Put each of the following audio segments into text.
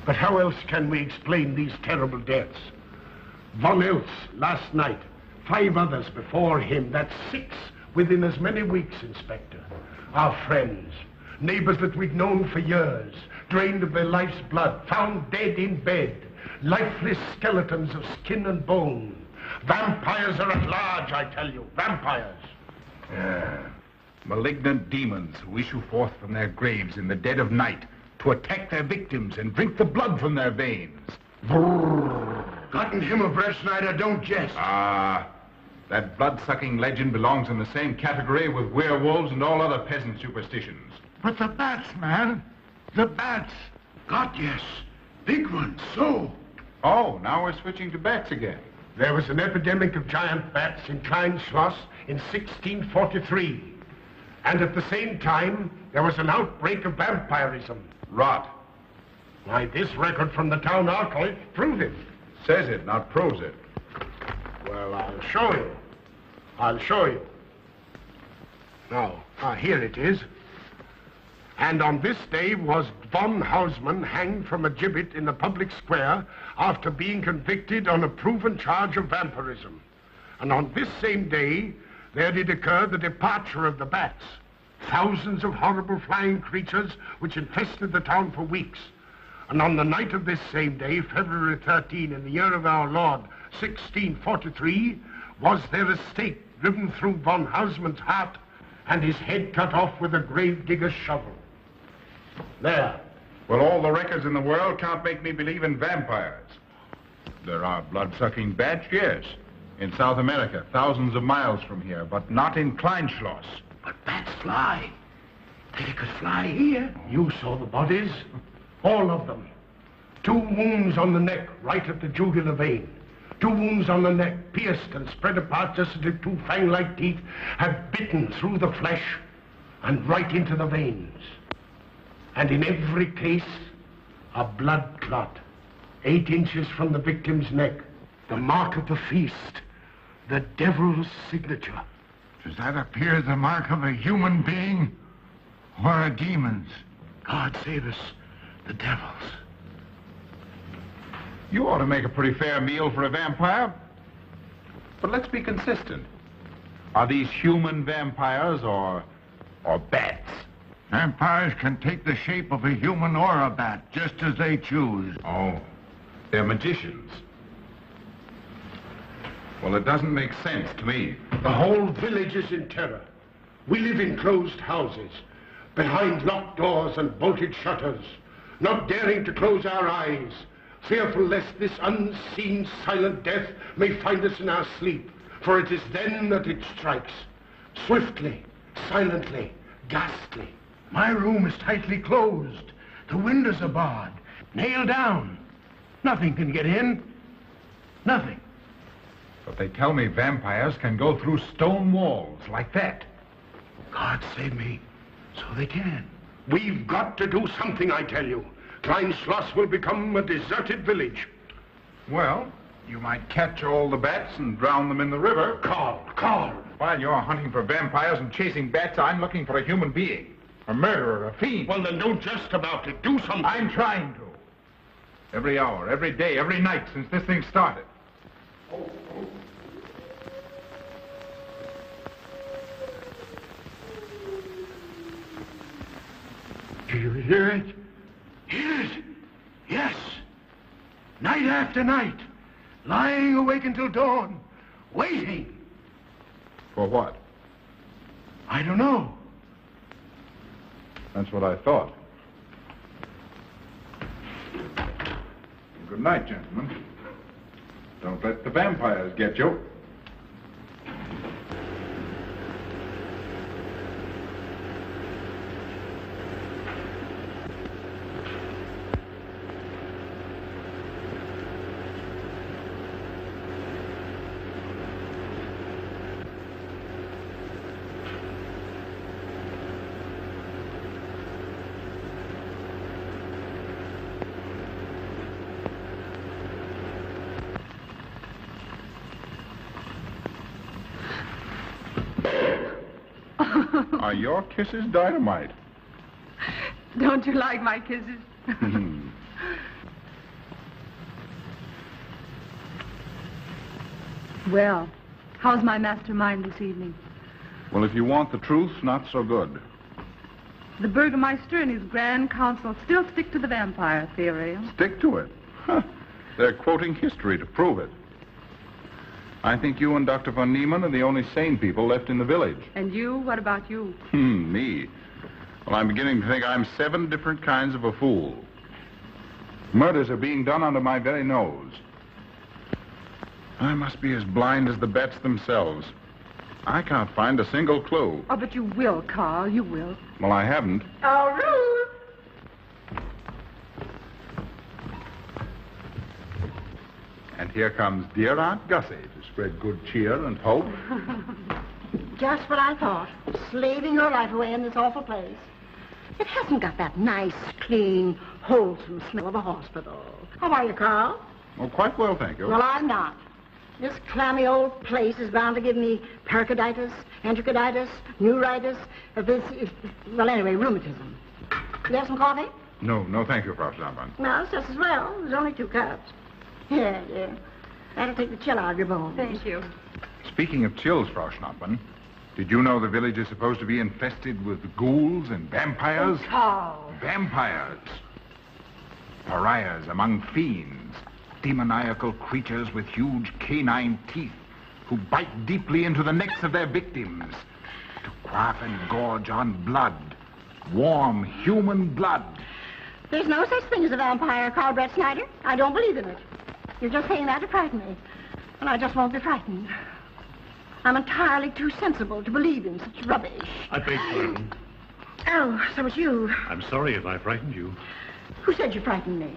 But how else can we explain these terrible deaths? Von Eltz last night, 5 others before him. That's 6 within as many weeks, Inspector. Our friends, neighbors that we've known for years, drained of their life's blood, found dead in bed, lifeless skeletons of skin and bone. Vampires are at large, I tell you, vampires. Yeah. Malignant demons who issue forth from their graves in the dead of night to attack their victims and drink the blood from their veins. Gotten him of Brettschneider, don't jest. That blood-sucking legend belongs in the same category with werewolves and all other peasant superstitions. But the bats, man. The bats. God, yes. Big ones, so. Oh, now we're switching to bats again. There was an epidemic of giant bats in Kleinschloss in 1643. And at the same time, there was an outbreak of vampirism. Rot. Why, this record from the town archive proves it. Says it, not proves it. Well, I'll show you. I'll show you. Now, here it is. And on this day was von Houseman hanged from a gibbet in the public square after being convicted on a proven charge of vampirism. And on this same day, there did occur the departure of the bats, thousands of horrible flying creatures which infested the town for weeks. And on the night of this same day, February 13, in the year of our Lord, 1643, was there a stake driven through von Houseman's heart and his head cut off with a grave digger's shovel. There. Well, all the records in the world can't make me believe in vampires. There are blood-sucking bats, yes. In South America, thousands of miles from here, but not in Kleinschloss. But bats fly. They could fly here. You saw the bodies. All of them. 2 wounds on the neck, right at the jugular vein. 2 wounds on the neck, pierced and spread apart just as if 2 fang-like teeth had bitten through the flesh and right into the veins. And in every case, a blood clot, 8 inches from the victim's neck. The mark of the feast, the devil's signature. Does that appear the mark of a human being or a demon's? God save us, the devil's. You ought to make a pretty fair meal for a vampire. But let's be consistent. Are these human vampires or bats? Vampires can take the shape of a human or a bat, just as they choose. Oh, they're magicians. Well, it doesn't make sense to me. The whole village is in terror. We live in closed houses, behind locked doors and bolted shutters, not daring to close our eyes, fearful lest this unseen, silent death may find us in our sleep, for it is then that it strikes. Swiftly, silently, ghastly. My room is tightly closed. The windows are barred, nailed down. Nothing can get in. Nothing. But they tell me vampires can go through stone walls like that. God save me. So they can. We've got to do something, I tell you. Kleinschloss will become a deserted village. Well, you might catch all the bats and drown them in the river. Karl. While you're hunting for vampires and chasing bats, I'm looking for a human being. A murderer, a fiend. Well, then don't jest about it. Do something. I'm trying to. Every hour, every day, every night since this thing started. Do you hear it? Hear it? Yes. Night after night. Lying awake until dawn. Waiting. For what? I don't know. That's what I thought. Good night, gentlemen. Don't let the vampires get you. Are your kisses dynamite? Don't you like my kisses? Well, how's my mastermind this evening? Well, if you want the truth, not so good. The burgomaster and his grand council still stick to the vampire theory. Stick to it? Huh. They're quoting history to prove it. I think you and Dr. Von Niemann are the only sane people left in the village. And you? What about you? Me? Well, I'm beginning to think I'm 7 different kinds of a fool. Murders are being done under my very nose. I must be as blind as the bats themselves. I can't find a single clue. Oh, but you will, Karl. You will. Well, I haven't. Oh, Ruth! And here comes dear Aunt Gussie to spread good cheer and hope. Just what I thought. Slaving your life away in this awful place. It hasn't got that nice, clean, wholesome smell of a hospital. How are you, Karl? Oh, quite well, thank you. Well, I'm not. This clammy old place is bound to give me pericarditis, enterocolitis, neuritis, well, anyway, rheumatism. You have some coffee? No, thank you, Frau Schnappmann. No, it's just as well. There's only 2 cups. Yeah. That'll take the chill out of your bones. Thank you. Speaking of chills, Frau Schnappmann, did you know the village is supposed to be infested with ghouls and vampires? Oh, Karl. Vampires. Pariahs among fiends. Demoniacal creatures with huge canine teeth who bite deeply into the necks of their victims to quaff and gorge on blood. Warm human blood. There's no such thing as a vampire, Karl Brettschneider. I don't believe in it. You're just saying that to frighten me. And I just won't be frightened. I'm entirely too sensible to believe in such rubbish. I beg pardon. Oh, so it's you. I'm sorry if I frightened you. Who said you frightened me?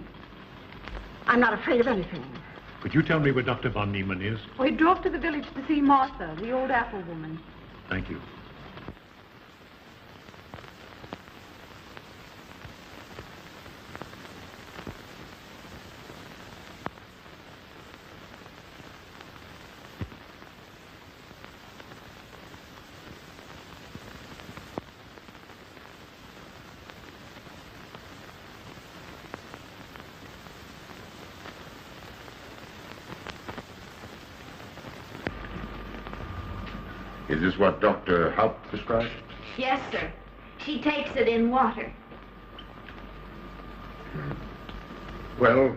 I'm not afraid of anything. Could you tell me where Dr. Von Niemann is? We drove to the village to see Martha, the old apple woman. Thank you. Is this what Dr. Haupt prescribed? Yes, sir. She takes it in water. Well,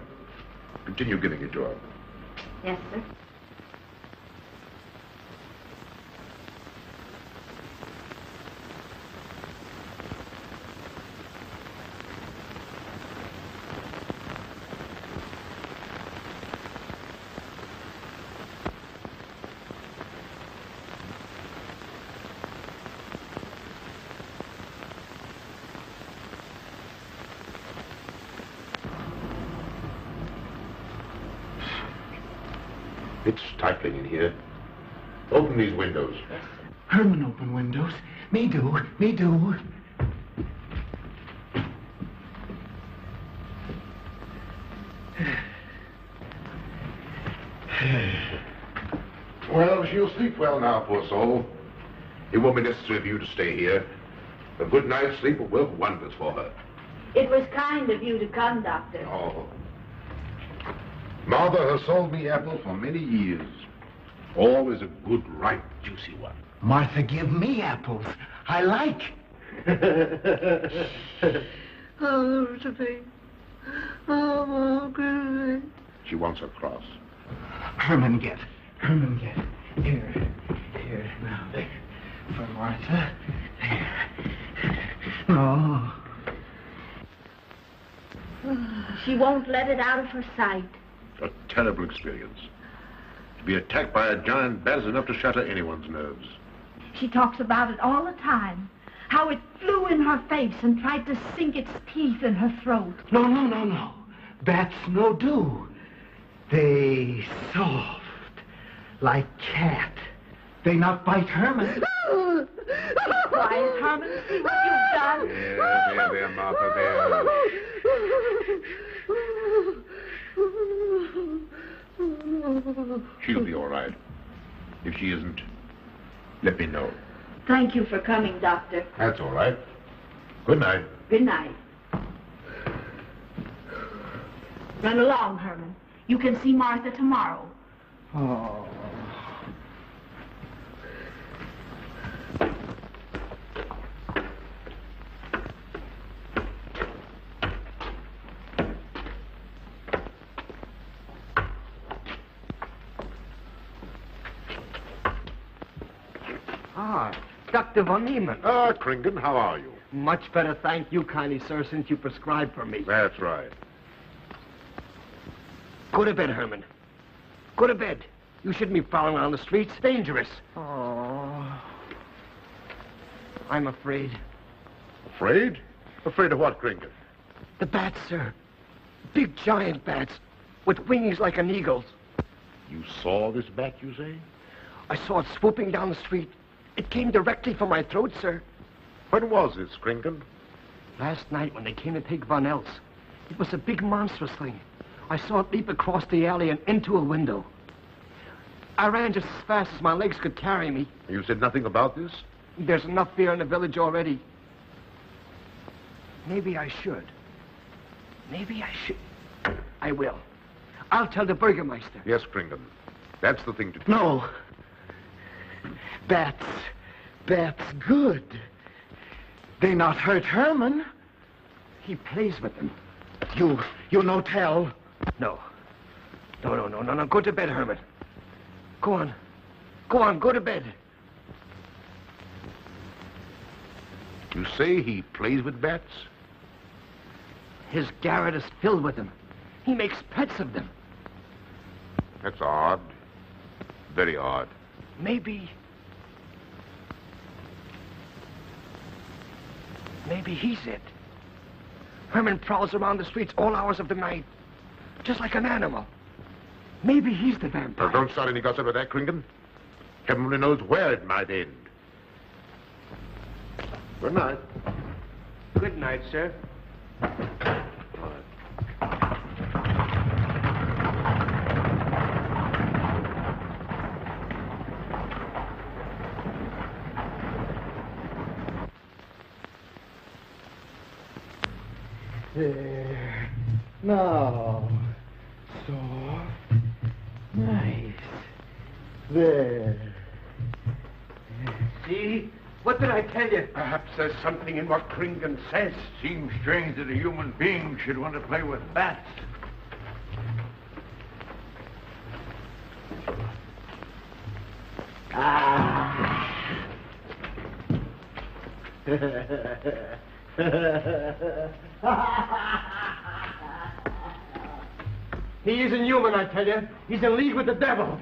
continue giving it to her. Yes, sir. It's stifling in here. Open these windows. Herman open windows. Me do. Well, she'll sleep well now, poor soul. It won't be necessary for you to stay here. A good night's sleep will work wonders for her. It was kind of you to come, Doctor. Oh. Mother has sold me apples for many years. Always a good, ripe, juicy one. Martha give me apples. I like. Oh, Sophie. Oh, good. She wants her cross. Herman get. Here. Now, there. For Martha. There. Oh. She won't let it out of her sight. A terrible experience. To be attacked by a giant bat is enough to shatter anyone's nerves. She talks about it all the time. How it flew in her face and tried to sink its teeth in her throat. No. Bats no do. They soft. Like cat. They not bite Herman. Quiet, Herman. See what you've done. There, Martha, there. She'll be all right. If she isn't, let me know. Thank you for coming, Doctor. That's all right. Good night. Good night. Run along, Herman. You can see Martha tomorrow. Oh. Dr. Von Niemann. Ah, Kringen, how are you? Much better, thank you kindly, sir, since you prescribed for me. That's right. Go to bed, Herman. Go to bed. You shouldn't be prowling around the streets. Dangerous. Oh. I'm afraid. Afraid? Afraid of what, Kringen? The bats, sir. Big, giant bats with wings like an eagle's. You saw this bat, you say? I saw it swooping down the street. It came directly for my throat, sir. When was this, Kringen? Last night when they came to take Von Else. It was a big monstrous thing. I saw it leap across the alley and into a window. I ran just as fast as my legs could carry me. You said nothing about this? There's enough fear in the village already. Maybe I should. Maybe I should. I will. I'll tell the burgomaster. Yes, Kringen. That's the thing to do. No. Bats. Bats good. They not hurt Herman. He plays with them. You no tell. No. No. Go to bed, Herman. Go on. Go to bed. You say he plays with bats? His garret is filled with them. He makes pets of them. That's odd. Very odd. Maybe he's it. Herman prowls around the streets all hours of the night, just like an animal. Maybe he's the vampire. Now, don't start any gossip of that, Kringen. Heaven only knows where it might end. Good night. Good night, sir. There. Now. Soft. Nice. There. See? What did I tell you? Perhaps there's something in what Kringen says. Seems strange that a human being should want to play with bats. He isn't human, I tell you. He's in league with the devil.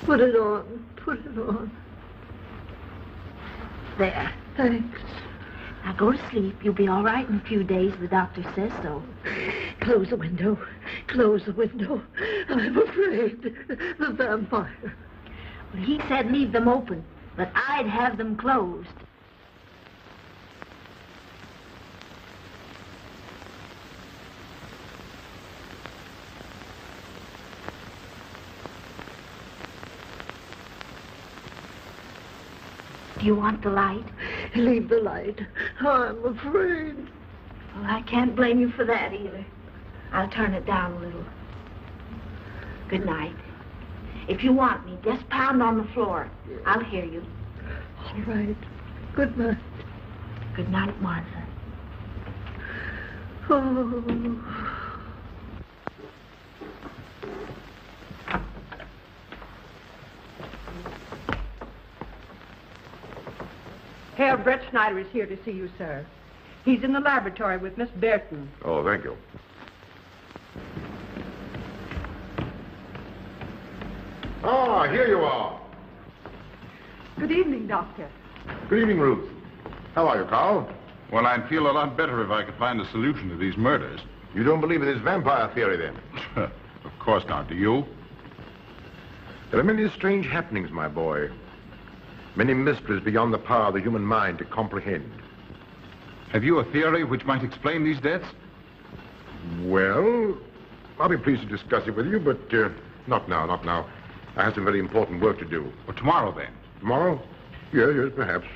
Put it on. Put it on. There. Thanks. Now go to sleep. You'll be all right in a few days. The doctor says so. Close the window. Close the window. I'm afraid. The vampire. Well, he said leave them open, but I'd have them closed. Do you want the light? Leave the light. I'm afraid. Well, I can't blame you for that either. I'll turn it down a little. Good night. If you want me, just pound on the floor. I'll hear you. All right. Good night. Good night, Martha. Oh. Karl Brettschneider is here to see you, sir. He's in the laboratory with Miss Burton. Oh, thank you. Ah, here you are. Good evening, Doctor. Good evening, Ruth. How are you, Karl? Well, I'd feel a lot better if I could find a solution to these murders. You don't believe in this vampire theory, then? Of course not. Do you? There are many strange happenings, my boy. Many mysteries beyond the power of the human mind to comprehend. Have you a theory which might explain these deaths? Well, I'll be pleased to discuss it with you, but not now. I have some very important work to do. Well, tomorrow, then. Tomorrow? Yes, perhaps.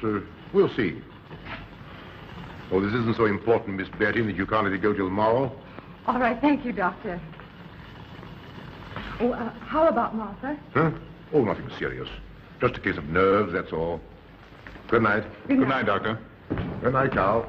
We'll see. Oh, this isn't so important, Miss Betty, that you can't let it go till tomorrow. All right, thank you, Doctor. Oh, how about Martha? Huh? Oh, nothing serious. Just a case of nerves, that's all. Good night. Good night. Good night, Doctor. Good night, Carl.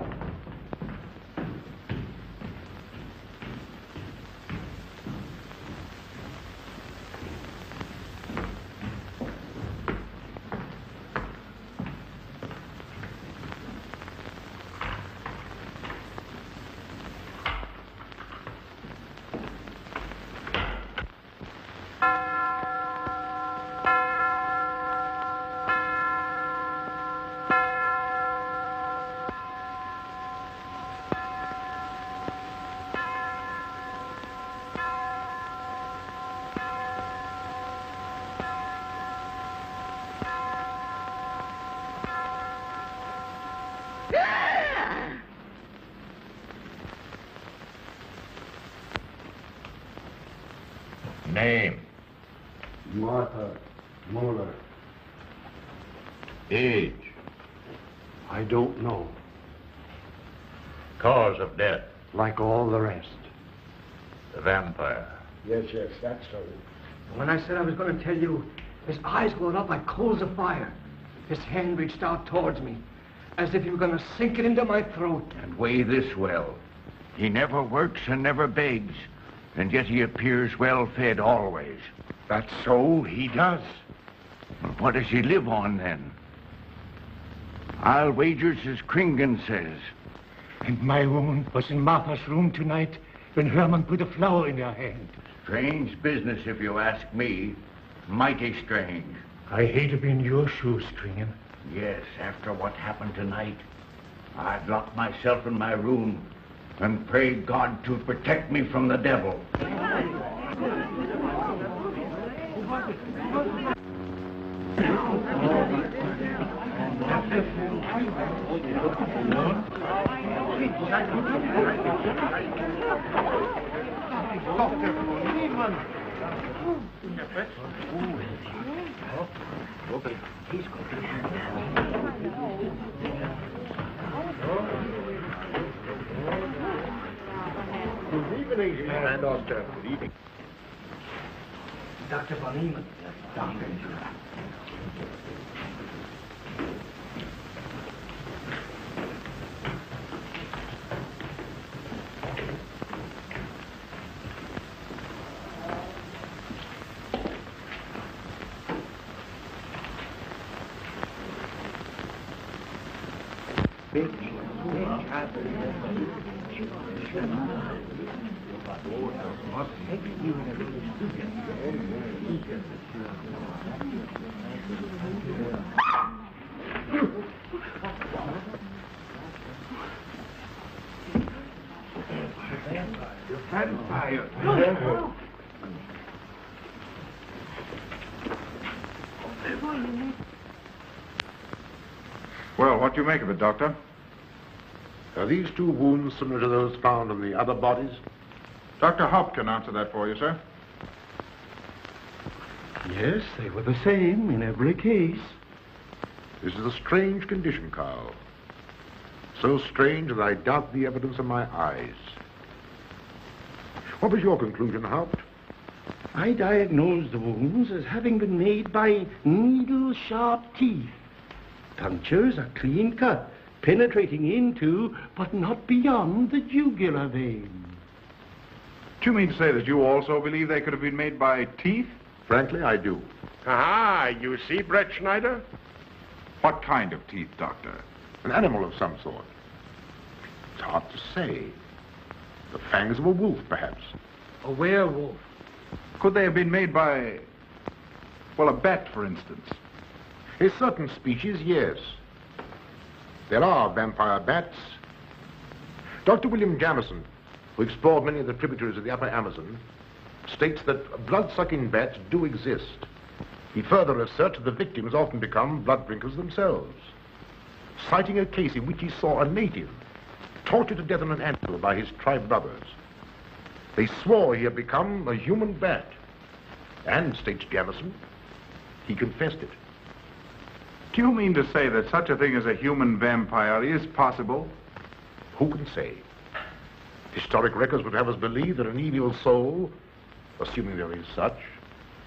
Name? Martha Muller. Age? I don't know. Cause of death? Like all the rest. The vampire. Yes, that's so. When I said I was going to tell you, his eyes glowed up like coals of fire. His hand reached out towards me, as if he were going to sink it into my throat. And weigh this well. He never works and never begs, and yet he appears well-fed always. That's so, he does. What does he live on, then? I'll wager as Kringen says. And my wound was in Martha's room tonight when Herman put a flower in her hand. Strange business, if you ask me. Mighty strange. I hate to be in your shoes, Kringen. Yes, after what happened tonight, I'd lock myself in my room and pray God to protect me from the devil. Dr. Von Niemann. Good evening, Herr Doctor. Good evening. Dr. Von Niemann. Doctor. Well, what do you make of it, Doctor? Are these two wounds similar to those found in the other bodies? Dr. Haupt can answer that for you, sir. Yes, they were the same in every case. This is a strange condition, Karl. So strange that I doubt the evidence of my eyes. What was your conclusion, Haupt? I diagnosed the wounds as having been made by needle-sharp teeth. Punctures are clean cut, penetrating into, but not beyond, the jugular vein. Do you mean to say that you also believe they could have been made by teeth? Frankly, I do. Ah, you see, Brettschneider? What kind of teeth, Doctor? An animal of some sort. It's hard to say. The fangs of a wolf, perhaps. A werewolf. Could they have been made by, well, a bat, for instance? A certain species, yes. There are vampire bats. Dr. William Jamison, who explored many of the tributaries of the upper Amazon, states that blood-sucking bats do exist. He further asserts that the victims often become blood drinkers themselves, citing a case in which he saw a native tortured to death in an anthill by his tribe brothers. They swore he had become a human bat, and, states Jamison, he confessed it. Do you mean to say that such a thing as a human vampire is possible? Who can say? Historic records would have us believe that an evil soul, assuming there is such,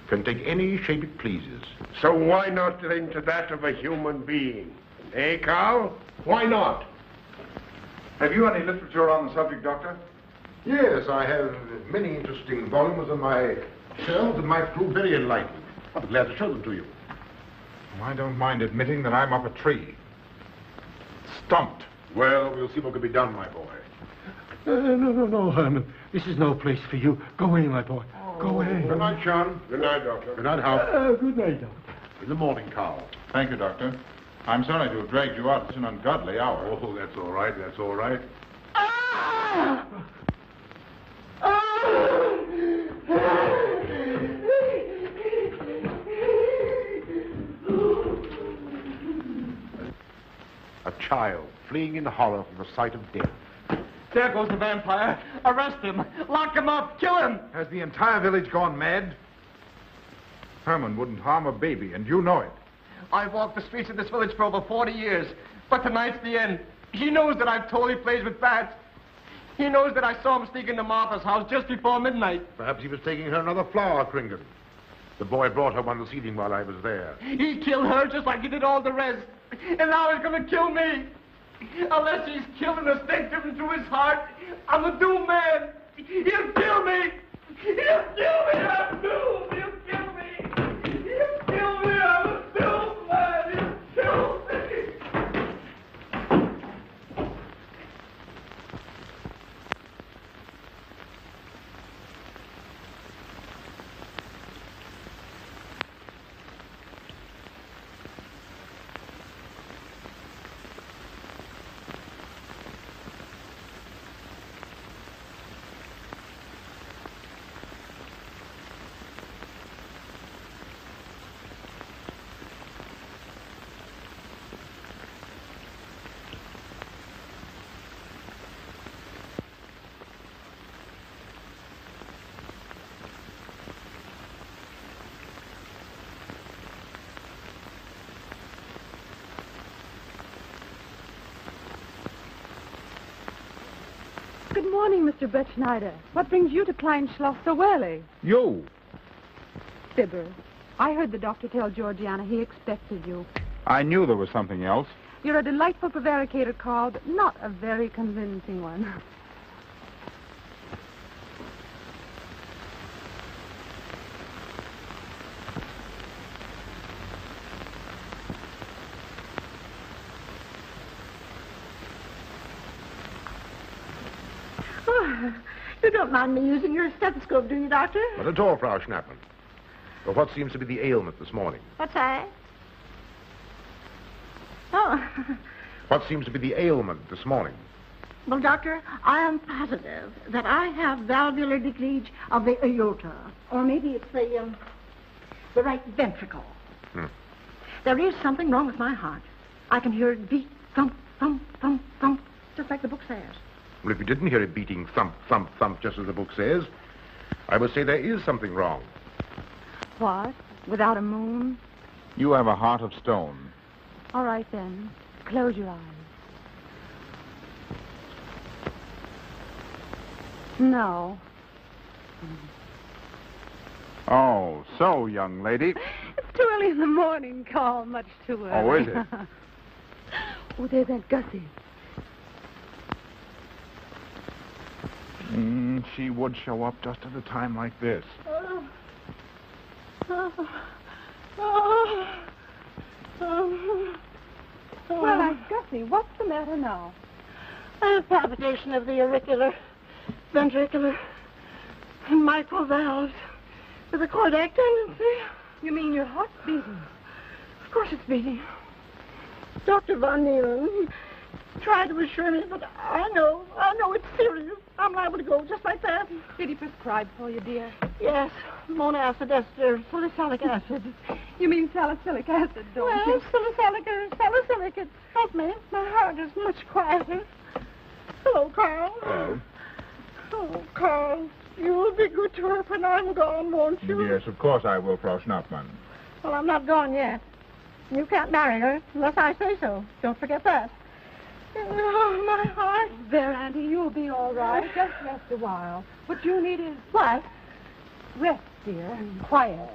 can take any shape it pleases. So why not into that of a human being? Eh, Karl? Why not? Have you any literature on the subject, Doctor? Yes, I have many interesting volumes on my shelves that might prove very enlightening. I'll be glad to show them to you. I don't mind admitting that I'm up a tree. Stumped. Well, we'll see what can be done, my boy. No, Herman. This is no place for you. Go away, my boy. Go away. Good night, Sean. Good night, Doctor. Good night, Hal. Good night, Doctor. In the morning, Karl. Thank you, Doctor. I'm sorry to have dragged you out at an ungodly hour. Oh, that's all right. That's all right. Ah! A child fleeing in horror from the sight of death. There goes the vampire. Arrest him. Lock him up. Kill him. Has the entire village gone mad? Herman wouldn't harm a baby, and you know it. I've walked the streets of this village for over 40 years, but tonight's the end. He knows that I've told he plays with bats. He knows that I saw him sneak into Martha's house just before midnight. Perhaps he was taking her another flower, Kringan. The boy brought her one this evening while I was there. He killed her just like he did all the rest. And now he's going to kill me. Unless he's killed an estate given to his heart, I'm a doomed man. He'll kill me. He'll kill me. I'm doomed. He'll kill me. He'll kill me. I'm a doomed man. He'll kill me. Good morning, Mr. Brettschneider. What brings you to Kleinschloss so early? You. Fibber, I heard the doctor tell Georgiana he expected you. I knew there was something else. You're a delightful prevaricator, Karl, but not a very convincing one. You don't mind me using your stethoscope, do you, Doctor? Not at all, Frau Schnappmann. But what seems to be the ailment this morning? What's that? Oh. What seems to be the ailment this morning? Well, Doctor, I am positive that I have valvular leakage of the aorta. Or maybe it's the right ventricle. There is something wrong with my heart. I can hear it beat, thump, thump, thump, thump, just like the book says. Well, if you didn't hear it beating thump, thump, thump, just as the book says, I would say there is something wrong. What? Without a moon? You have a heart of stone. All right, then. Close your eyes. No. Oh, so, young lady. It's too early in the morning, Karl. Much too early. Oh, is it? Oh, there's Aunt Gussie. She would show up just at a time like this. Well, Aunt Gussie, what's the matter now? I have palpitation of the auricular, ventricular, and mitral valves with a cardiac tendency. You mean your heart's beating? Of course it's beating. Dr. Von Niemann tried to assure me, but I know it's serious. I'm liable to go just like that. Did he prescribe for you, dear? Yes, monacid ester, salicylic acid. You mean salicylic acid, don't you? Salicylic. Help me. My heart is much quieter. Hello, Karl. Hello. Oh, Karl, you'll be good to her when I'm gone, won't you? Yes, of course I will, Frau Schnappmann. Well, I'm not gone yet. You can't marry her unless I say so. Don't forget that. Oh, my heart. There, Auntie, you'll be all right. Just rest a while. What you need is... What? Rest, dear, and quiet.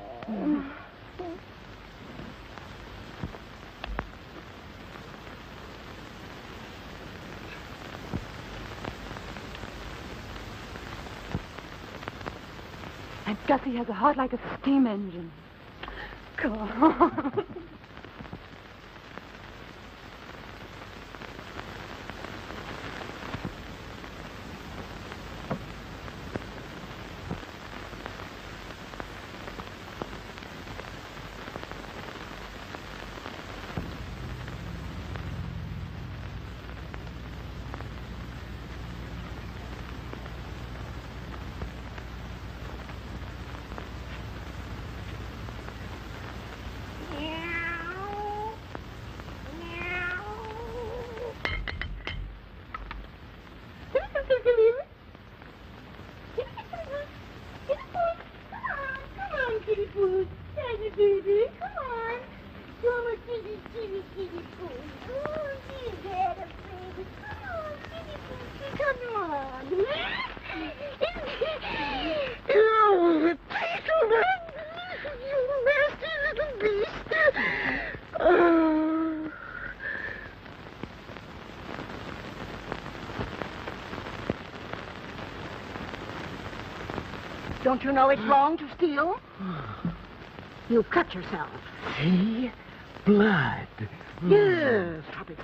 And Gussie has a heart like a steam engine. Come on. Yeah. Don't you know it's wrong to steal? You've cut yourself. See? Blood. Yes. Stop it.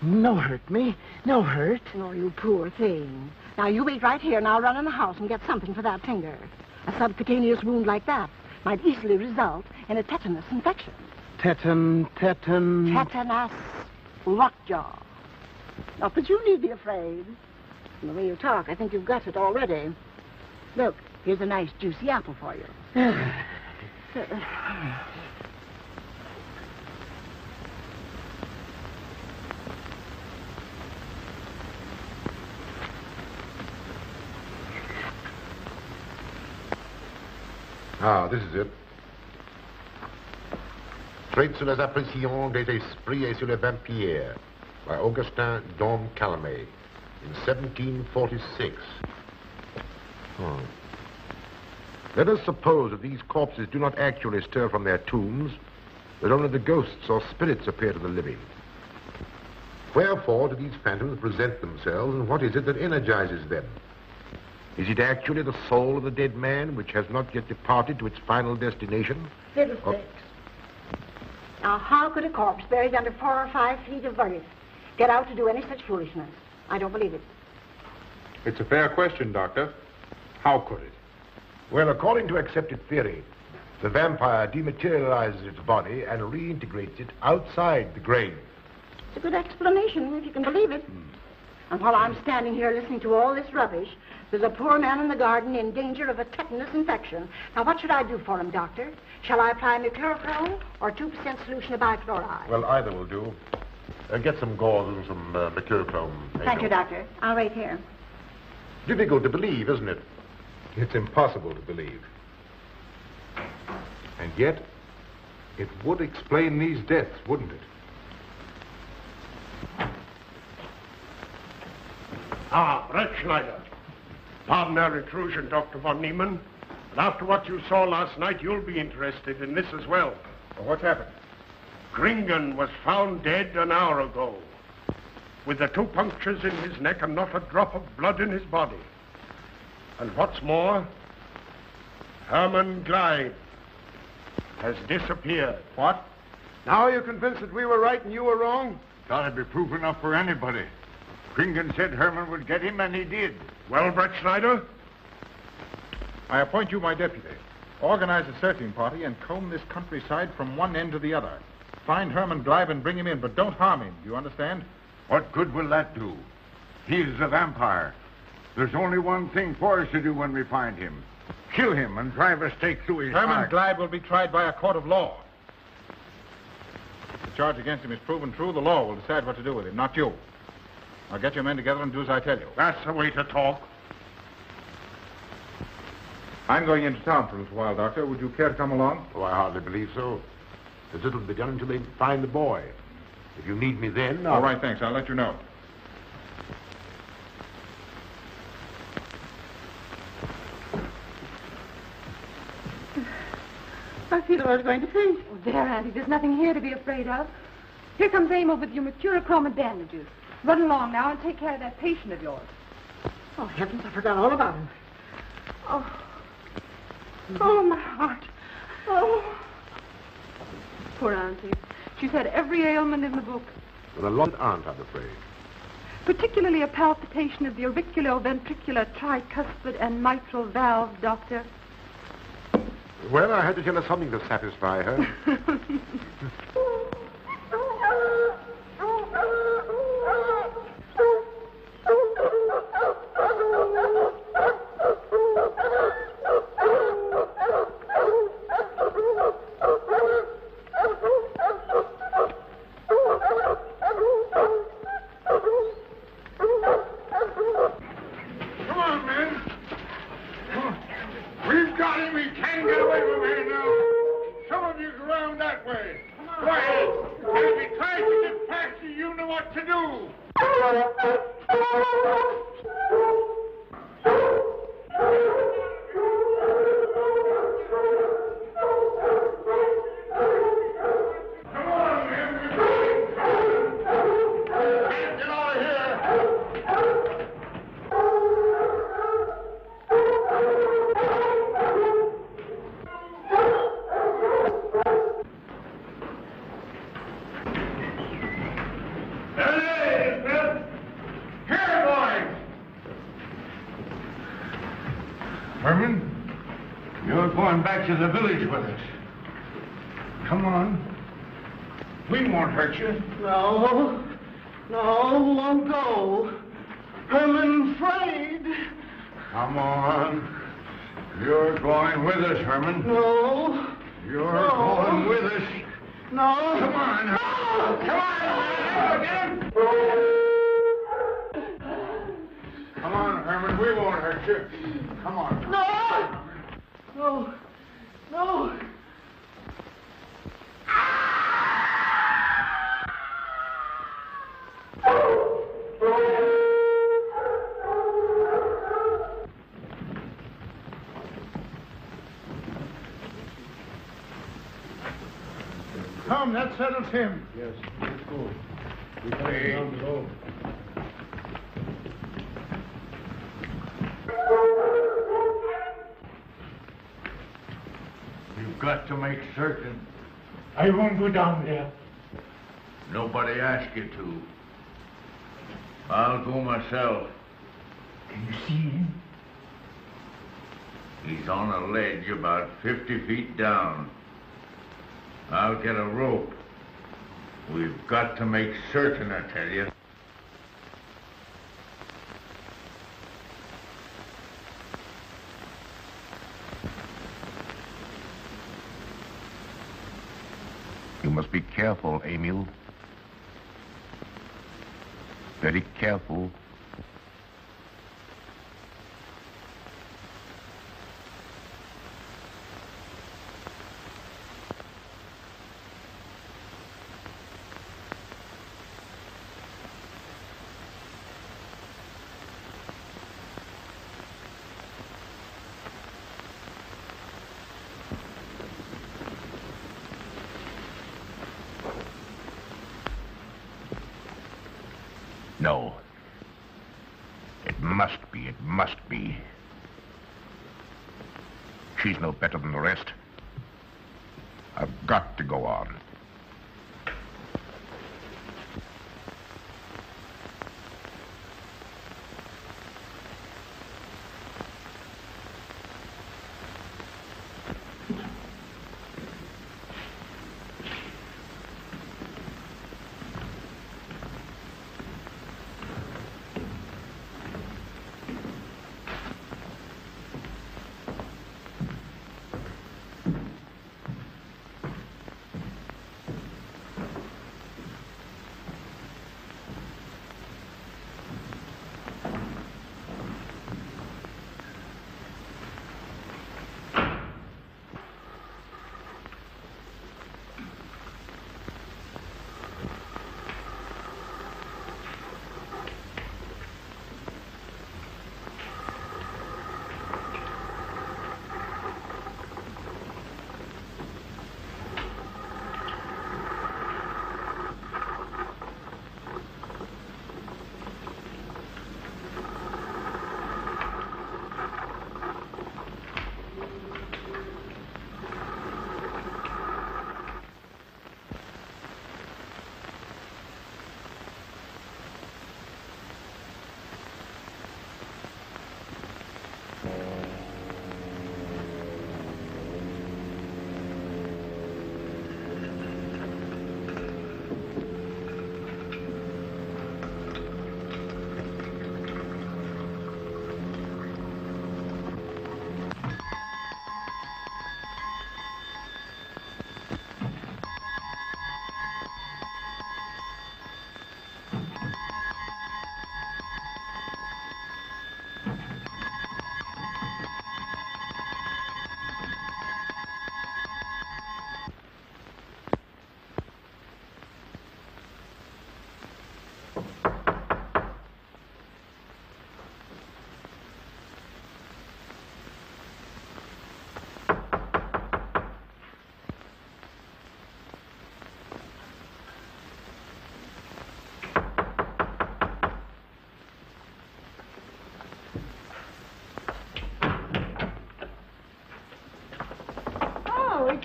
No hurt me. No hurt. Oh, you poor thing. Now, you wait right here, and I'll run in the house and get something for that finger. A subcutaneous wound like that might easily result in a tetanus infection. Tetanus. Lockjaw. Not that you need be afraid. From the way you talk, I think you've got it already. Look, here's a nice juicy apple for you. This is it. Traits sur les impressions des esprits et sur les vampires by Augustin Dom Calame in 1746. Let us suppose that these corpses do not actually stir from their tombs, that only the ghosts or spirits appear to the living. Wherefore do these phantoms present themselves, and what is it that energizes them? Is it actually the soul of the dead man which has not yet departed to its final destination? Fiddlesticks. Now, how could a corpse buried under 4 or 5 feet of earth get out to do any such foolishness? I don't believe it. It's a fair question, Doctor. How could it? Well, according to accepted theory, the vampire dematerializes its body and reintegrates it outside the grave. It's a good explanation, if you can believe it. And while I'm standing here listening to all this rubbish, there's a poor man in the garden in danger of a tetanus infection. Now, what should I do for him, Doctor? Shall I apply mercurochrome or 2% solution of bichloride? Well, either will do. Get some gauze and some mercurochrome. Thank you, Doctor. I'll wait here. Difficult to believe, isn't it? It's impossible to believe. And yet, it would explain these deaths, wouldn't it? Brettschneider. Pardon our intrusion, Dr. Von Niemann. But after what you saw last night, you'll be interested in this as well. Well, what's happened? Kringen was found dead an hour ago, with the 2 punctures in his neck and not a drop of blood in his body. And what's more, Herman Gleib has disappeared. What? Now you're convinced that we were right and you were wrong? That'd be proof enough for anybody. Kringen said Herman would get him, and he did. Well, Brettschneider? I appoint you my deputy. Organize a searching party and comb this countryside from one end to the other. Find Herman Gleib and bring him in, but don't harm him. You understand? What good will that do? He's a vampire. There's only one thing for us to do when we find him. Kill him and drive a stake through his Herman heart. Gleib will be tried by a court of law. If the charge against him is proven true, the law will decide what to do with him, not you. Now get your men together and do as I tell you. That's the way to talk. I'm going into town for a little while, Doctor. Would you care to come along? Oh, I hardly believe so. There's little to be done until they find the boy. If you need me then, All right, thanks. I'll let you know. I feel I was going to faint. Oh, there, Auntie. There's nothing here to be afraid of. Here comes Amo with your mercurochrome and bandages. Run along now and take care of that patient of yours. Oh, heavens, I forgot all about him. Oh, my heart. Oh. Poor Auntie. She's had every ailment in the book. Well, a lot aren't, I'm afraid. Particularly a palpitation of the auriculoventricular, tricuspid, and mitral valves, Doctor. Well, I had to tell her something to satisfy her. back to the village with us. Come on. We won't hurt you. No, won't go. Herman afraid. Come on. You're going with us, Herman. No. You're going with us. No. Come on. No. Come on. Come on, Herman. We won't hurt you. Come on. No. Come, that settles him. Yes, let's go. We're coming down below. You've got to make certain. I won't go down there. Nobody asked you to. I'll go myself. Can you see him? He's on a ledge about 50 feet down. I'll get a rope. We've got to make certain, I tell you. You must be careful, Emil. Very careful. No. It must be. She's no better than the rest. I've got to go on.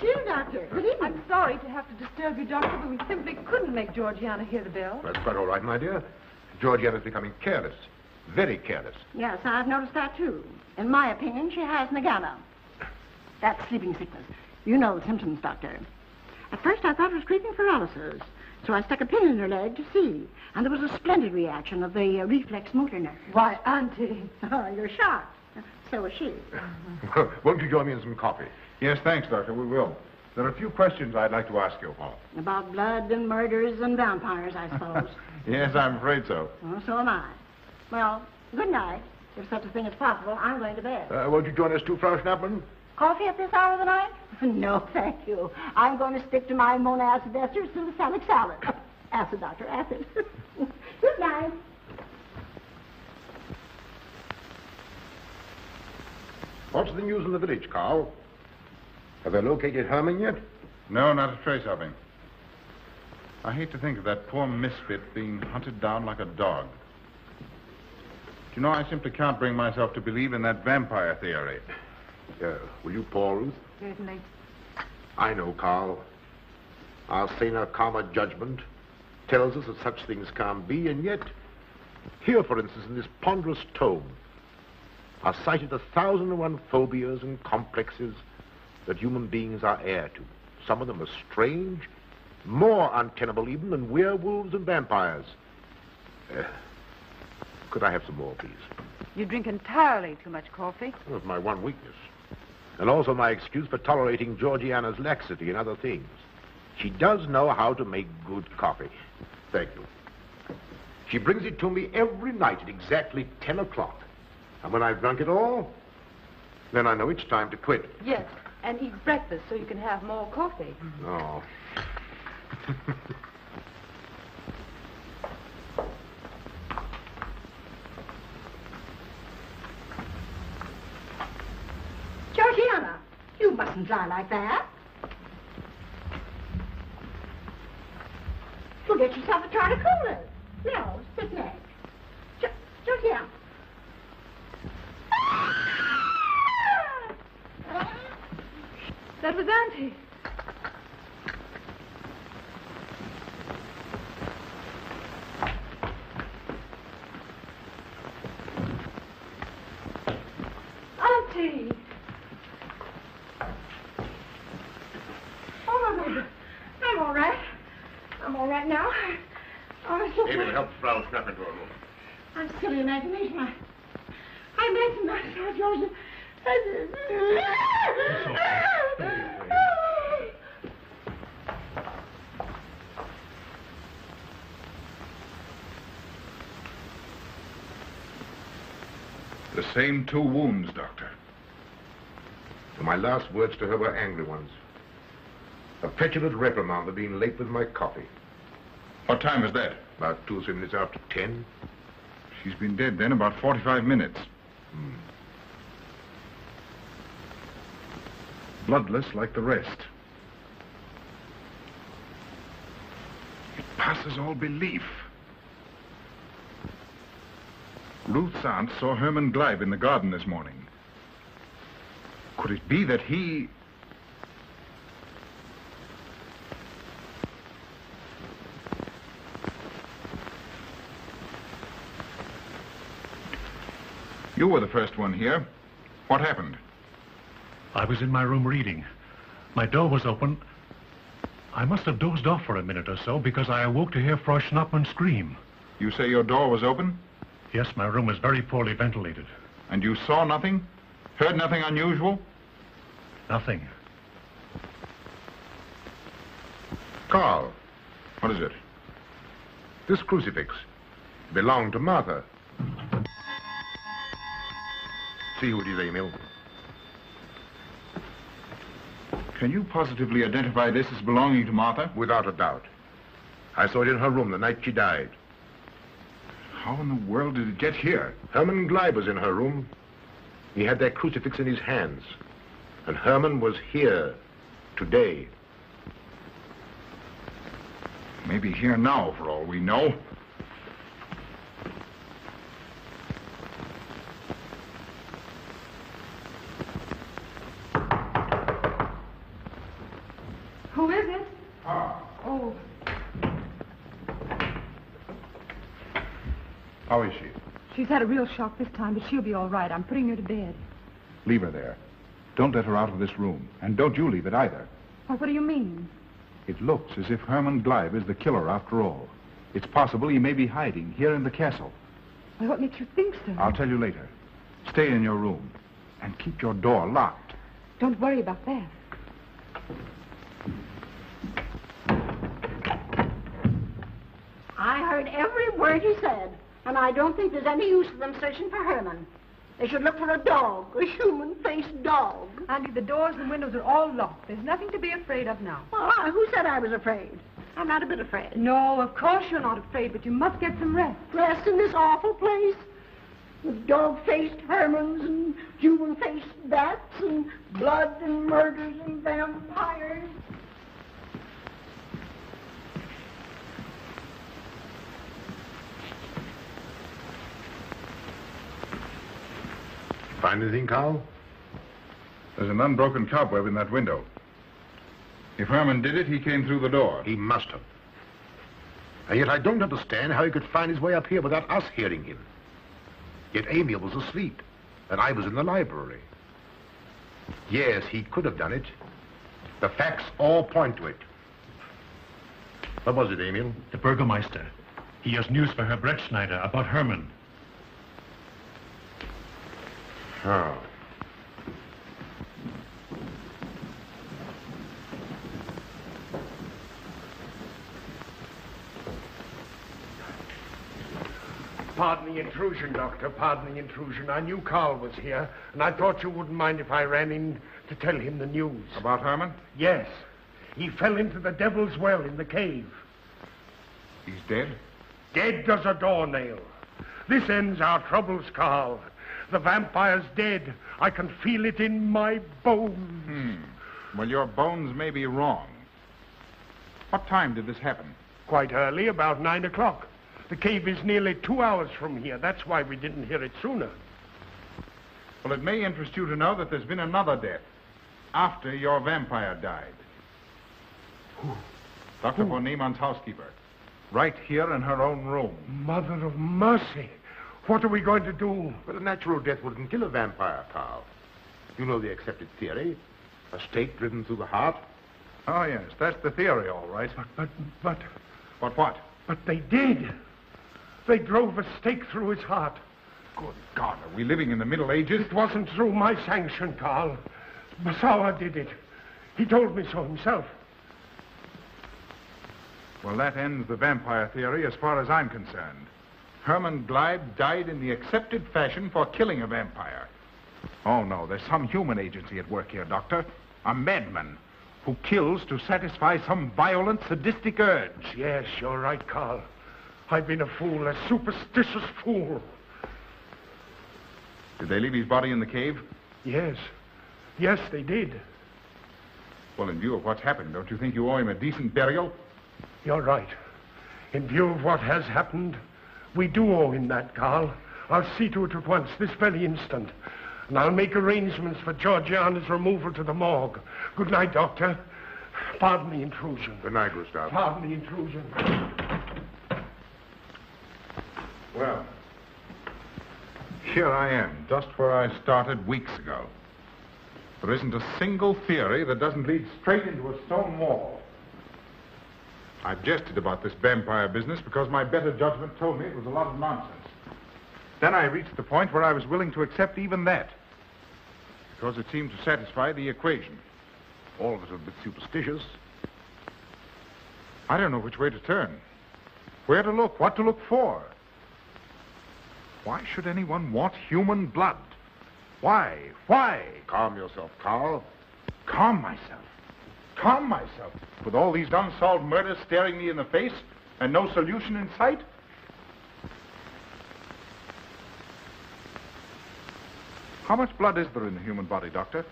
Dear Doctor, good evening. I'm sorry to have to disturb you, Doctor, but we simply couldn't make Georgiana hear the bell. That's quite all right, my dear. Georgiana's becoming careless. Very careless. Yes, I've noticed that, too. In my opinion, she has Nagana. That's sleeping sickness. You know the symptoms, Doctor. At first I thought it was creeping paralysis, so I stuck a pin in her leg to see. And there was a splendid reaction of the reflex motor nerve. Why, Auntie. Oh, you're shocked. So was she. Won't you join me in some coffee? Yes, thanks, Doctor. We will. There are a few questions I'd like to ask you, Paul. About blood and murders and vampires, I suppose. Yes, I'm afraid so. Oh, so am I. Well, good night. If such a thing is possible, I'm going to bed. Won't you join us too, Frau Schnappmann? Coffee at this hour of the night? No, thank you. I'm going to stick to my monacid esters to the salic salad. Acid, Doctor, acid. Good night. What's the news in the village, Karl? Have they located Herman yet? No, not a trace of him. I hate to think of that poor misfit being hunted down like a dog. You know, I simply can't bring myself to believe in that vampire theory. Will you pour, Ruth? Certainly. I know, Karl. Our saner, calmer judgment tells us that such things can't be, and yet, here, for instance, in this ponderous tome, are cited 1,001 phobias and complexes that human beings are heir to. Some of them are strange, more untenable even than werewolves and vampires. Could I have some more, please? You drink entirely too much coffee. Well, it's my one weakness. And also my excuse for tolerating Georgiana's laxity and other things. She does know how to make good coffee. Thank you. She brings it to me every night at exactly 10 o'clock. And when I've drunk it all, then I know it's time to quit. Yes, and eat breakfast so you can have more coffee. Oh. Georgiana, you mustn't lie like that. You'll get yourself a jar of cooler. No, sit next. Georgiana. That was Auntie. Auntie. Oh, I'm all right. I'm all right now. Maybe help Frau Schnappmann to her room. I'm silly imagination. I imagine myself, Georgia. The same 2 wounds, Doctor. And my last words to her were angry ones. A petulant reprimand for being late with my coffee. What time is that? About 2 or 3 minutes after 10. She's been dead then about 45 minutes. Bloodless like the rest. It passes all belief. Ruth's aunt saw Herman Gleib in the garden this morning. Could it be that he... You were the first one here. What happened? I was in my room reading. My door was open. I must have dozed off for a minute or so because I awoke to hear Frau Schnappmann scream. You say your door was open? Yes, my room was very poorly ventilated. And you saw nothing? Heard nothing unusual? Nothing. Karl. What is it? This crucifix belonged to Martha. See who it is, Emil. Can you positively identify this as belonging to Martha? Without a doubt. I saw it in her room the night she died. How in the world did it get here? Herman Gleib was in her room. He had that crucifix in his hands. And Herman was here today. Maybe here now, for all we know. Who is it? Oh. How is she? She's had a real shock this time, but she'll be all right. I'm putting her to bed. Leave her there. Don't let her out of this room. And don't you leave it either. What do you mean? It looks as if Herman Gleib is the killer after all. It's possible he may be hiding here in the castle. Well, what makes you think so? I'll tell you later. Stay in your room and keep your door locked. Don't worry about that. I heard every word he said, and I don't think there's any use of them searching for Herman. They should look for a dog, a human-faced dog. Andy, the doors and windows are all locked. There's nothing to be afraid of now. Well, who said I was afraid? I'm not a bit afraid. No, of course you're not afraid, but you must get some rest. Rest in this awful place? With dog-faced Hermans and human-faced bats and blood and murders and vampires. Find anything, Karl? There's an unbroken cobweb in that window. If Herman did it, he came through the door. He must have. And yet I don't understand how he could find his way up here without us hearing him. Yet Amy was asleep, and I was in the library. Yes, he could have done it. The facts all point to it. What was it, Emil? The burgomaster. He has news for Herr Brettschneider about Herman. Oh. Pardon the intrusion, Doctor. Pardon the intrusion. I knew Karl was here, and I thought you wouldn't mind if I ran in to tell him the news. About Herman? Yes. He fell into the devil's well in the cave. He's dead? Dead as a doornail. This ends our troubles, Karl. The vampire's dead. I can feel it in my bones. Well, your bones may be wrong. What time did this happen? Quite early, about 9 o'clock. The cave is nearly 2 hours from here. That's why we didn't hear it sooner. Well, it may interest you to know that there's been another death after your vampire died. Dr. Von Niemann's housekeeper. Right here in her own room. Mother of mercy. What are we going to do? Well, a natural death wouldn't kill a vampire, Karl. You know the accepted theory. A stake driven through the heart. Oh, yes, that's the theory, all right. But... But what? But they did. They drove a stake through his heart. Good God, are we living in the Middle Ages? It wasn't through my sanction, Karl. Massawa did it. He told me so himself. Well, that ends the vampire theory as far as I'm concerned. Herman Gleib died in the accepted fashion for killing a vampire. Oh, no, there's some human agency at work here, Doctor. A madman who kills to satisfy some violent, sadistic urge. Yes, you're right, Karl. I've been a fool, a superstitious fool. Did they leave his body in the cave? Yes. Yes, they did. Well, in view of what's happened, don't you think you owe him a decent burial? You're right. In view of what has happened, we do owe him that, Karl. I'll see to it at once, this very instant. And I'll make arrangements for Georgiana's removal to the morgue. Good night, Doctor. Pardon the intrusion. Good night, Gustav. Pardon the intrusion. Well, here I am, just where I started weeks ago. There isn't a single theory that doesn't lead straight into a stone wall. I've jested about this vampire business because my better judgment told me it was a lot of nonsense. Then I reached the point where I was willing to accept even that, because it seemed to satisfy the equation. All of it a bit superstitious. I don't know which way to turn, where to look, what to look for. Why should anyone want human blood? Why? Why? Calm yourself, Karl. Calm myself. Calm myself. With all these unsolved murders staring me in the face and no solution in sight? How much blood is there in the human body, Doctor?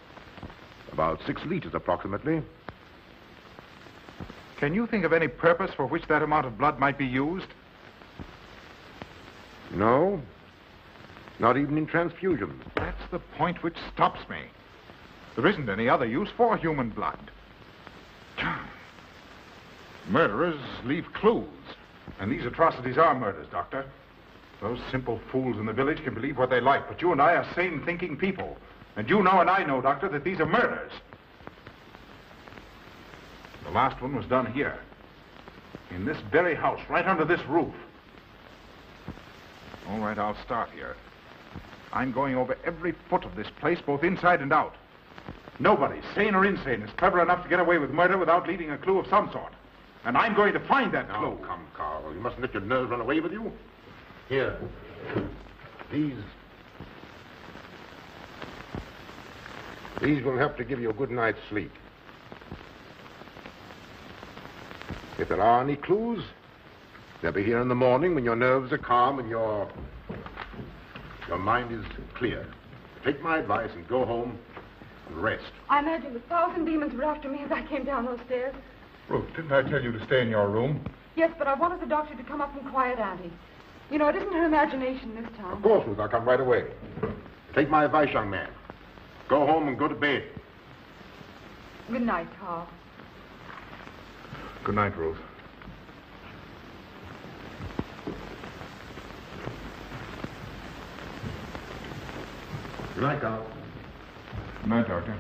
About 6 liters, approximately. Can you think of any purpose for which that amount of blood might be used? No. Not even in transfusion. That's the point which stops me. There isn't any other use for human blood. Murderers leave clues. And these atrocities are murders, Doctor. Those simple fools in the village can believe what they like, but you and I are sane, thinking people. And you know and I know, Doctor, that these are murders. The last one was done here. In this very house, right under this roof. All right, I'll start here. I'm going over every foot of this place, both inside and out. Nobody, sane or insane, is clever enough to get away with murder without leaving a clue of some sort. And I'm going to find that clue. Come, Karl. You mustn't let your nerves run away with you. Here. These will help to give you a good night's sleep. If there are any clues, they'll be here in the morning when your nerves are calm and your mind is clear. Take my advice and go home and rest. I imagine 1,000 demons were after me as I came down those stairs. Ruth, didn't I tell you to stay in your room? Yes, but I wanted the doctor to come up and quiet Auntie. You know, it isn't her imagination this time. Of course, Ruth, I'll come right away. Take my advice, young man. Go home and go to bed. Good night, Karl. Good night, Ruth. Good night, Karl. Good night, Doctor.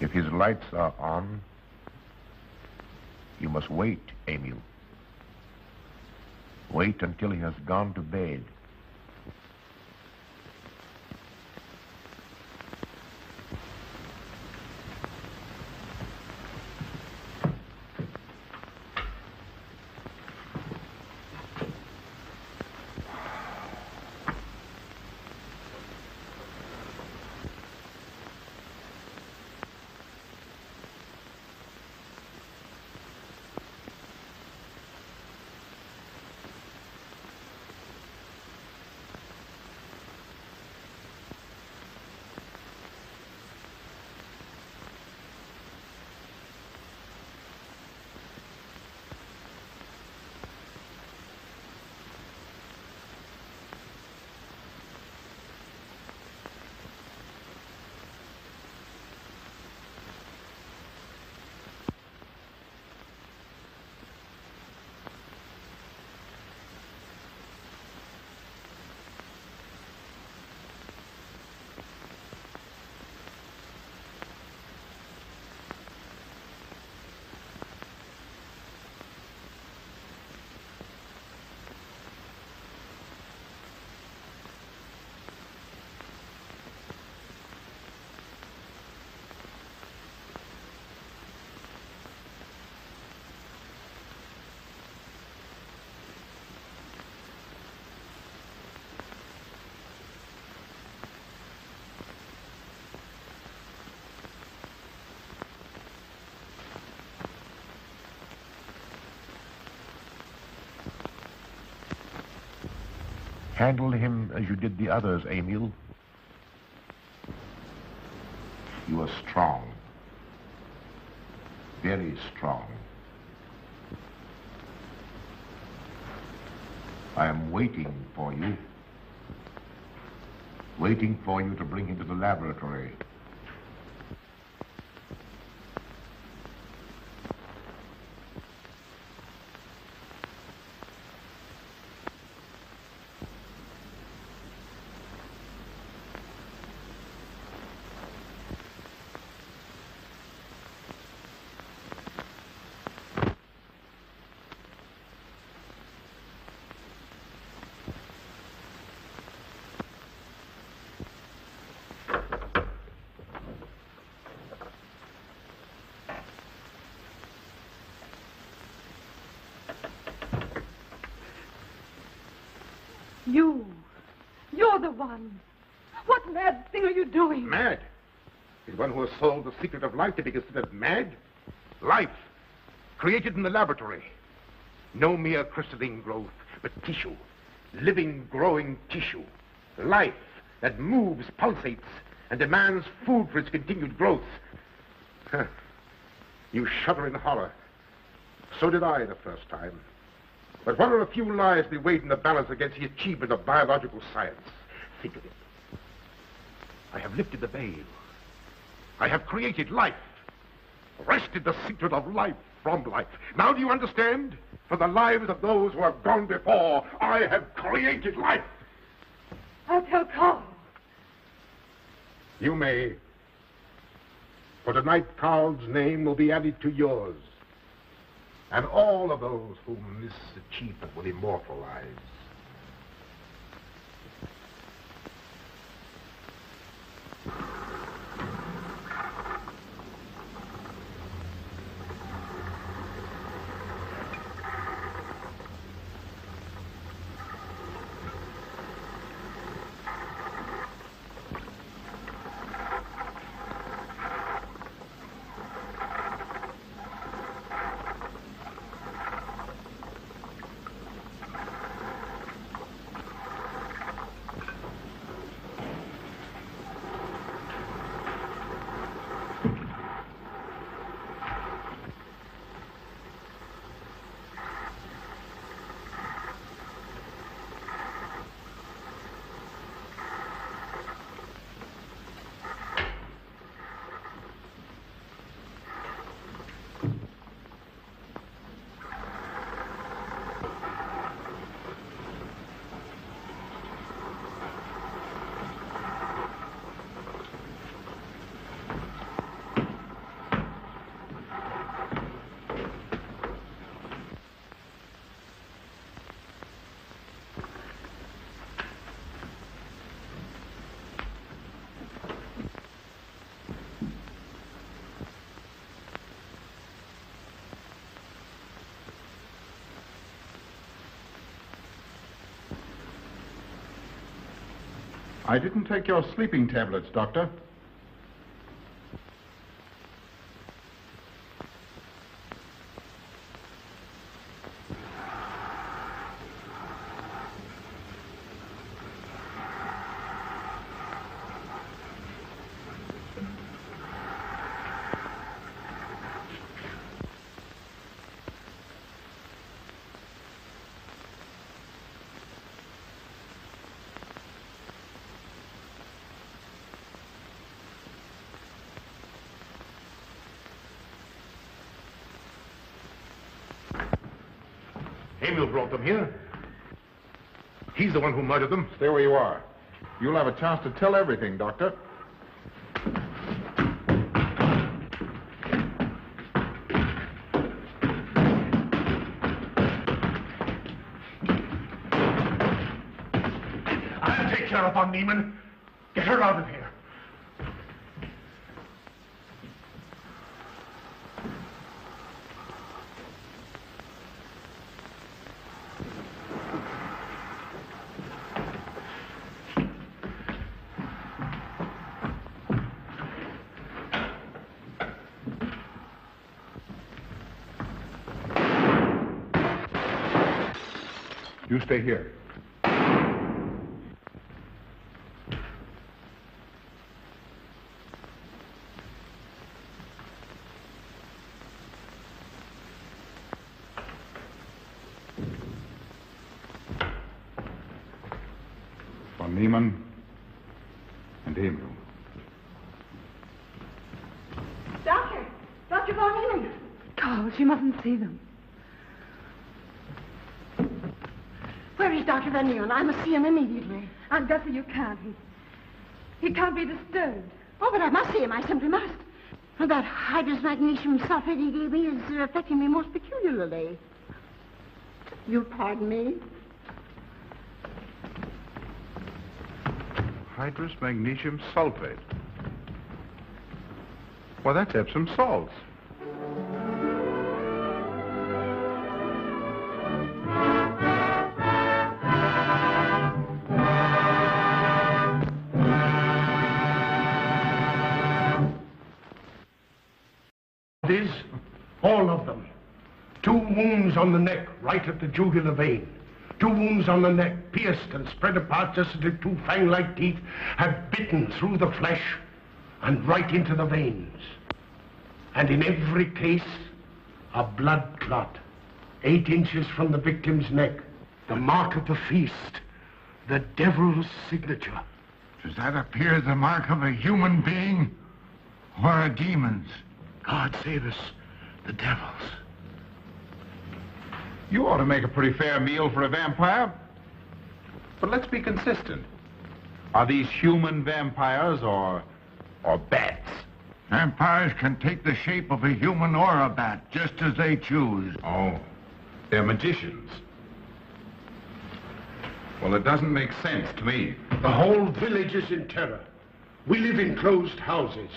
If his lights are on, you must wait, Emil. Wait until he has gone to bed. Handle him as you did the others, Emil. You are strong. Very strong. I am waiting for you. Waiting for you to bring him to the laboratory. You're the one. What mad thing are you doing? Mad? Is one who has solved the secret of life to be considered mad? Life, created in the laboratory. No mere crystalline growth, but tissue. Living, growing tissue. Life that moves, pulsates, and demands food for its continued growth. Huh. You shudder in horror. So did I the first time. But what are a few lives we weighed in the balance against the achievement of biological science? Think of it. I have lifted the veil. I have created life. Wrested the secret of life from life. Now do you understand? For the lives of those who have gone before, I have created life. I'll tell Karl. You may. For tonight, Karl's name will be added to yours. And all of those whom this achievement will immortalize. I didn't take your sleeping tablets, Doctor. Emil brought them here. He's the one who murdered them. Stay where you are. You'll have a chance to tell everything, Doctor. I'll take care of Von Niemann. Get her out of here. You stay here. Von Niemann and Emil. Dr. Von Niemann. Karl, she mustn't see them. Where is Dr. Von Niemann? I must see him immediately. Aunt Gussie, you can't. He can't be disturbed. Oh, but I must see him. I simply must. And that hydrous magnesium sulfate he gave me is affecting me most peculiarly. You'll pardon me? Hydrous magnesium sulfate. Why, that's Epsom salts. All of them. 2 wounds on the neck, right at the jugular vein. 2 wounds on the neck, pierced and spread apart just as if 2 fang-like teeth had bitten through the flesh and right into the veins. And in every case, a blood clot, 8 inches from the victim's neck. The mark of the feast, the devil's signature. Does that appear the mark of a human being or a demon's? God save us, the devil's. You ought to make a pretty fair meal for a vampire. But let's be consistent. Are these human vampires or bats? Vampires can take the shape of a human or a bat, just as they choose. Oh, they're magicians. Well, it doesn't make sense to me. The whole village is in terror. We live in closed houses,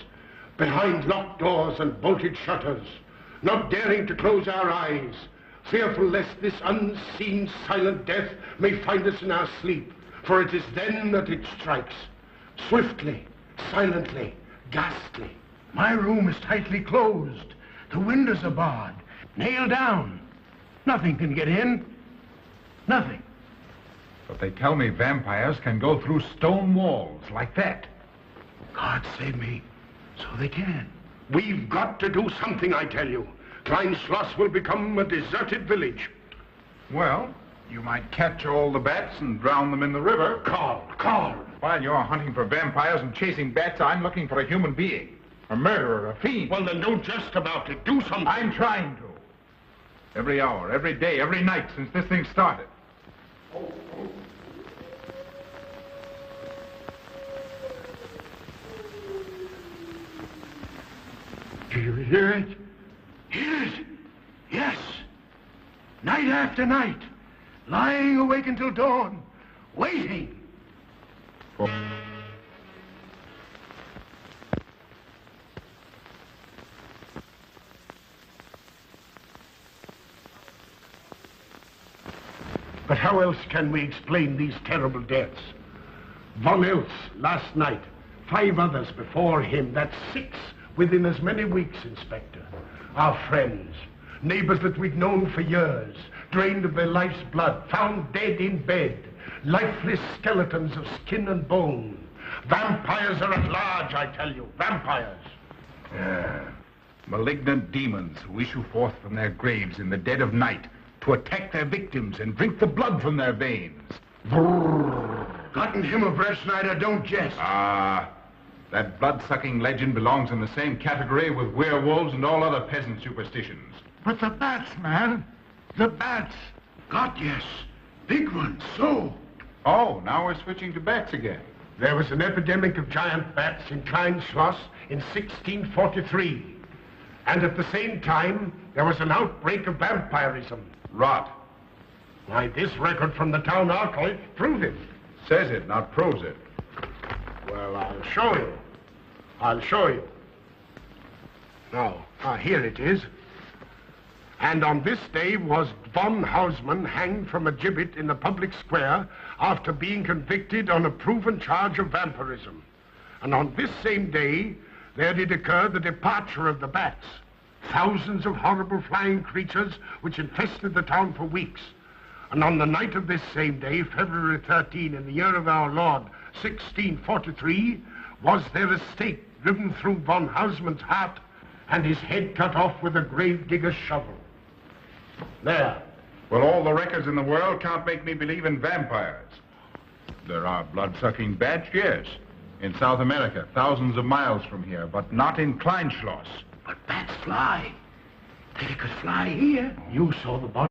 behind locked doors and bolted shutters, not daring to close our eyes, fearful lest this unseen silent death may find us in our sleep, for it is then that it strikes, swiftly, silently, ghastly. My room is tightly closed. The windows are barred, nailed down. Nothing can get in. Nothing. But they tell me vampires can go through stone walls like that. God save me, so they can. We've got to do something, I tell you. Kleinschloss will become a deserted village. Well, you might catch all the bats and drown them in the river. Karl. While you're hunting for vampires and chasing bats, I'm looking for a human being. A murderer, a fiend. Well, then don't jest about it. Do something. I'm trying to. Every hour, every day, every night since this thing started. Do you hear it? Hear it? Yes. Night after night. Lying awake until dawn. Waiting. But how else can we explain these terrible deaths? Von Else last night, 5 others before him, that's 6 within as many weeks, Inspector. Our friends, neighbors that we've known for years, drained of their life's blood, found dead in bed, lifeless skeletons of skin and bone. Vampires are at large, I tell you, vampires. Malignant demons who issue forth from their graves in the dead of night to attack their victims and drink the blood from their veins. Gotten him of Brettschneider, don't jest. That blood-sucking legend belongs in the same category with werewolves and all other peasant superstitions. But the bats, man. The bats. God, yes. Big ones, so. Oh, now we're switching to bats again. There was an epidemic of giant bats in Kleinschloss in 1643. And at the same time, there was an outbreak of vampirism. Rot. Why, this record from the town archive proves it. Says it, not proves it. Well, I'll show you. I'll show you. Now, here it is. And on this day was von Houseman hanged from a gibbet in the public square after being convicted on a proven charge of vampirism. And on this same day, there did occur the departure of the bats, thousands of horrible flying creatures which infested the town for weeks. And on the night of this same day, February 13, in the year of our Lord, 1643, was there a stake driven through von Houseman's heart and his head cut off with a grave digger's shovel. There. Well, all the records in the world can't make me believe in vampires. There are blood-sucking bats, yes. In South America, thousands of miles from here, but not in Kleinschloss. But bats fly. They could fly here. You saw the body.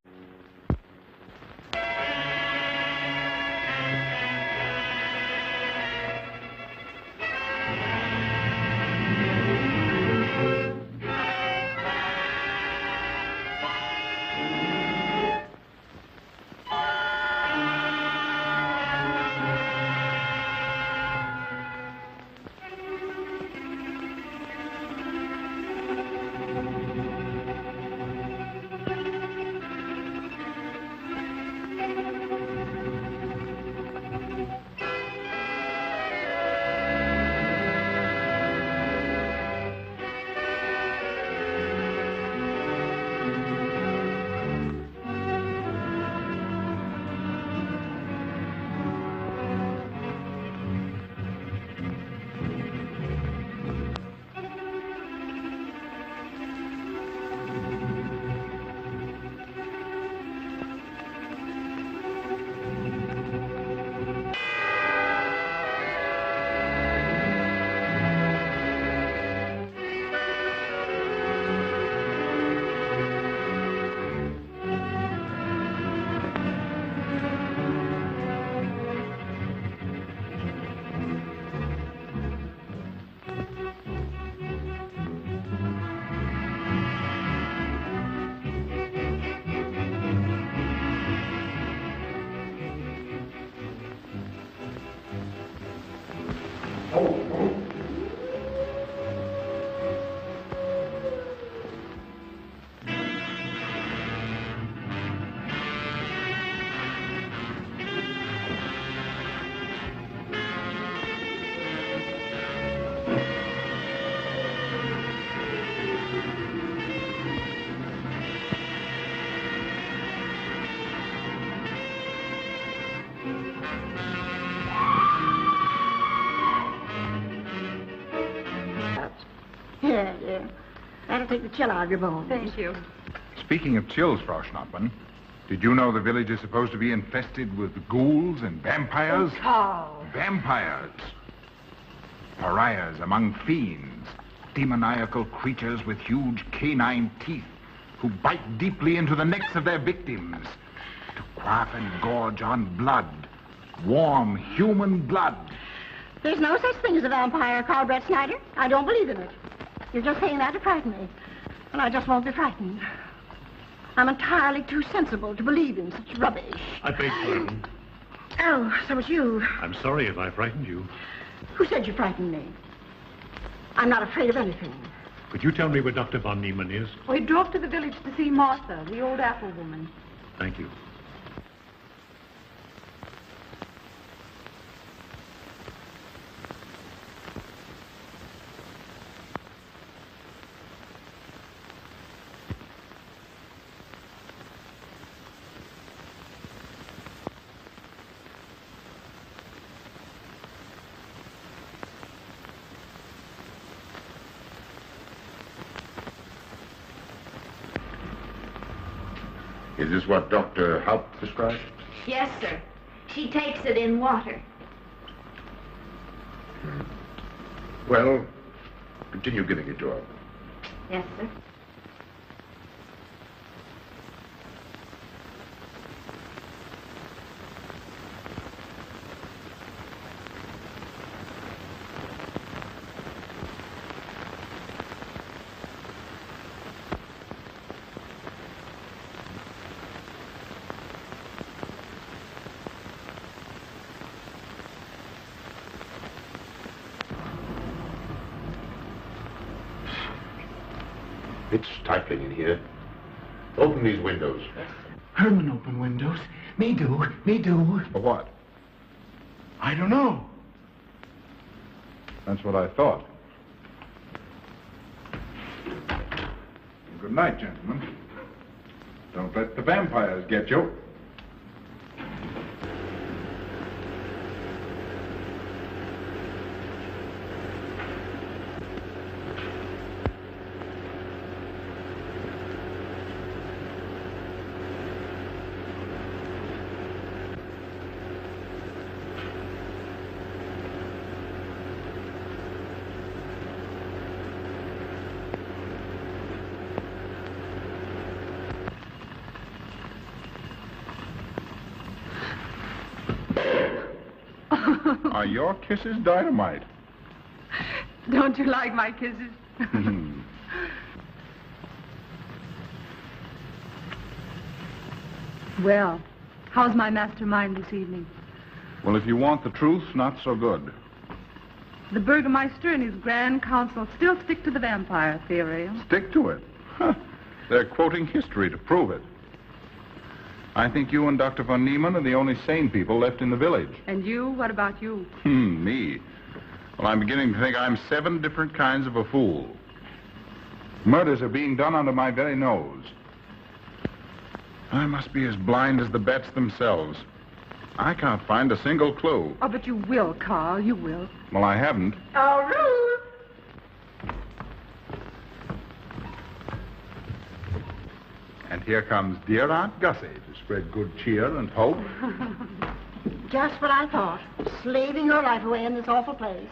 That'll take the chill out of your bones. Thank you. Speaking of chills, Frau Schnappmann, did you know the village is supposed to be infested with ghouls and vampires? Oh, Karl. Vampires. Pariahs among fiends. Demoniacal creatures with huge canine teeth who bite deeply into the necks of their victims to quaff and gorge on blood. Warm human blood. There's no such thing as a vampire, Karl Brettschneider. I don't believe in it. You're just saying that to frighten me. And I just won't be frightened. I'm entirely too sensible to believe in such rubbish. I beg pardon. Oh, so it's you. I'm sorry if I frightened you. Who said you frightened me? I'm not afraid of anything. Could you tell me where Dr. Von Niemann is? Oh, he drove to the village to see Martha, the old apple woman. Thank you. Is this what Dr. Haupt prescribed? Yes, sir. She takes it in water. Well, continue giving it to her. Yes, sir. It's stifling in here. Open these windows. Herman open windows. Me do. For what? I don't know. That's what I thought. Good night, gentlemen. Don't let the vampires get you. Are your kisses dynamite? Don't you like my kisses? Well, how's my mastermind this evening? Well, if you want the truth, not so good. The burgomaster and his grand council still stick to the vampire theory. Stick to it. Huh. They're quoting history to prove it. I think you and Dr. Von Niemann are the only sane people left in the village. And you? What about you? Me? Well, I'm beginning to think I'm 7 different kinds of a fool. Murders are being done under my very nose. I must be as blind as the bats themselves. I can't find a single clue. Oh, but you will, Karl. You will. Well, I haven't. Oh, Ruth! And here comes dear Aunt Gussie to spread good cheer and hope. Just what I thought. Slaving your life away in this awful place.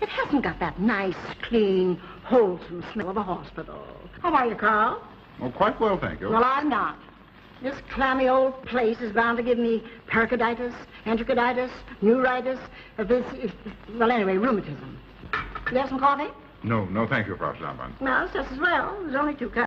It hasn't got that nice, clean, wholesome smell of a hospital. How are you, Karl? Oh, quite well, thank you. Well, I'm not. This clammy old place is bound to give me pericarditis, enterocolitis, neuritis, well, anyway, rheumatism. You have some coffee? No, thank you, Frau Schnappmann. Well, it's just as well. There's only 2 cups.